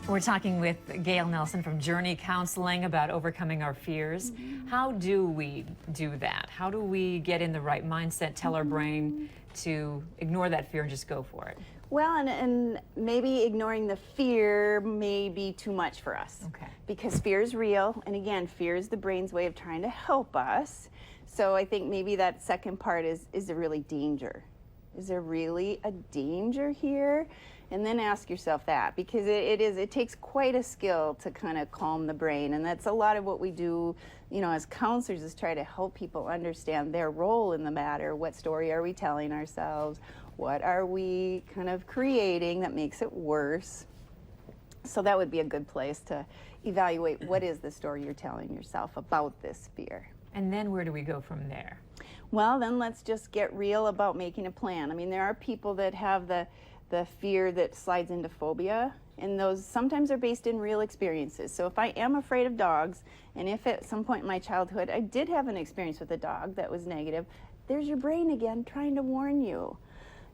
We're talking with Gail Nelson from Journey Counseling about overcoming our fears. How do we do that? How do we get in the right mindset, tell our brain to ignore that fear and just go for it? Well, and maybe ignoring the fear may be too much for us. Okay. Because fear is real, and again, fear is the brain's way of trying to help us. So I think maybe that second part is there really danger? Is there really a danger here? And then ask yourself that, because it takes quite a skill to kind of calm the brain, and that's a lot of what we do, you know, as counselors, is try to help people understand their role in the matter. What story are we telling ourselves? What are we kind of creating that makes it worse? So that would be a good place to evaluate what is the story you're telling yourself about this fear. And then where do we go from there? Well, then let's just get real about making a plan. I mean, there are people that have the fear that slides into phobia, and those sometimes are based in real experiences. So if I am afraid of dogs, and if at some point in my childhood I did have an experience with a dog that was negative, there's your brain again trying to warn you.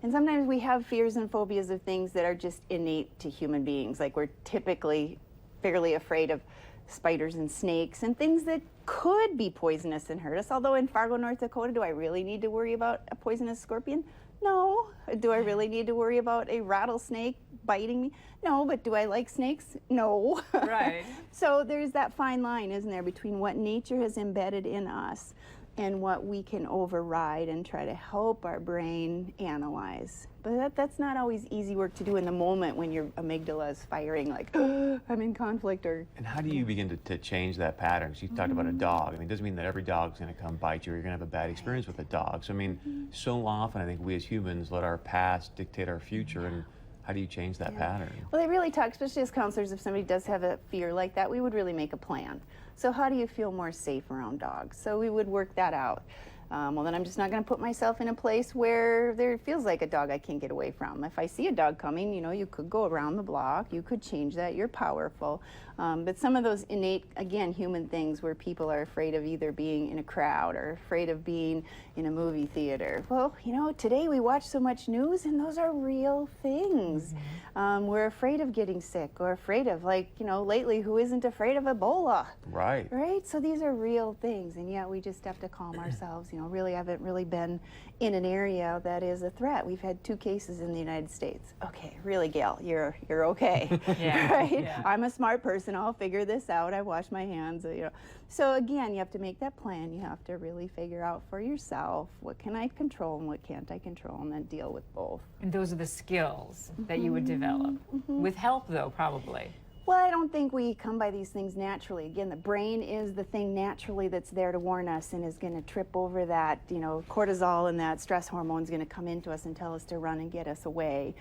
And sometimes we have fears and phobias of things that are just innate to human beings. Like we're typically fairly afraid of spiders and snakes and things that could be poisonous and hurt us. Although in Fargo, North Dakota, do I really need to worry about a poisonous scorpion? No. Do I really need to worry about a rattlesnake biting me? No. But do I like snakes? No. Right. So there's that fine line, isn't there, between what nature has embedded in us and what we can override and try to help our brain analyze. But that's not always easy work to do in the moment when your amygdala is firing like, oh, I'm in conflict. And how do you begin to change that pattern? So you talked about a dog. I mean, it doesn't mean that every dog's going to come bite you or you're going to have a bad experience with a dog. So I mean, so often I think we as humans let our past dictate our future. And how do you change that pattern? Well, they really talk, especially as counselors, if somebody does have a fear like that, we would really make a plan. So how do you feel more safe around dogs? So we would work that out. Well, then I'm just not going to put myself in a place where there feels like a dog I can't get away from. If I see a dog coming, you know, you could go around the block. You could change that. You're powerful. But some of those innate, again, human things where people are afraid of either being in a crowd or afraid of being in a movie theater. Well, you know, today we watch so much news, and those are real things. We're afraid of getting sick or afraid of, like, you know, lately, who isn't afraid of Ebola? Right. Right? So these are real things, and yet we just have to calm ourselves. You know, really haven't really been in an area that is a threat. We've had 2 cases in the United States. Okay, really, Gail, you're okay. Yeah, right? yeah. I'm a smart person. I'll figure this out. I wash my hands. You know. So again, you have to make that plan. You have to really figure out for yourself what can I control and what can't I control, and then deal with both. And those are the skills that you would develop. With help, though, probably. Well, I don't think we come by these things naturally. Again, the brain is the thing naturally that's there to warn us and is going to trip over that, you know, cortisol and that stress hormone is going to come into us and tell us to run and get us away.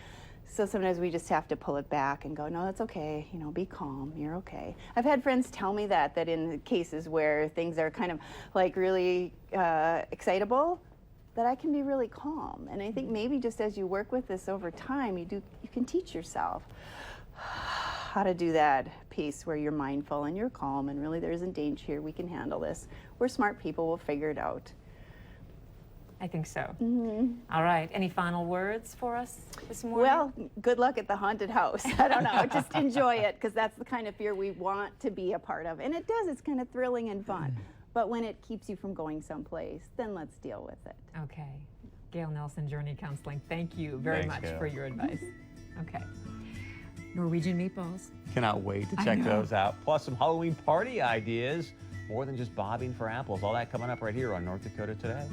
So sometimes we just have to pull it back and go, no, that's okay, you know, be calm, you're okay. I've had friends tell me that in cases where things are kind of like really excitable, that I can be really calm. And I think maybe just as you work with this over time, you can teach yourself how to do that piece where you're mindful and you're calm and really there isn't danger here, we can handle this. We're smart people, we'll figure it out. I think so. All right. Any final words for us this morning? Well, good luck at the haunted house. I don't know, just enjoy it, because that's the kind of fear we want to be a part of. And it does, it's kind of thrilling and fun. But when it keeps you from going someplace, then let's deal with it. Okay. Gail Nelson, Journey Counseling, thank you very Thanks, much Gail. for your advice. Okay. Norwegian meatballs. Cannot wait to I check know. those out. Plus some Halloween party ideas. More than just bobbing for apples. All that coming up right here on North Dakota Today.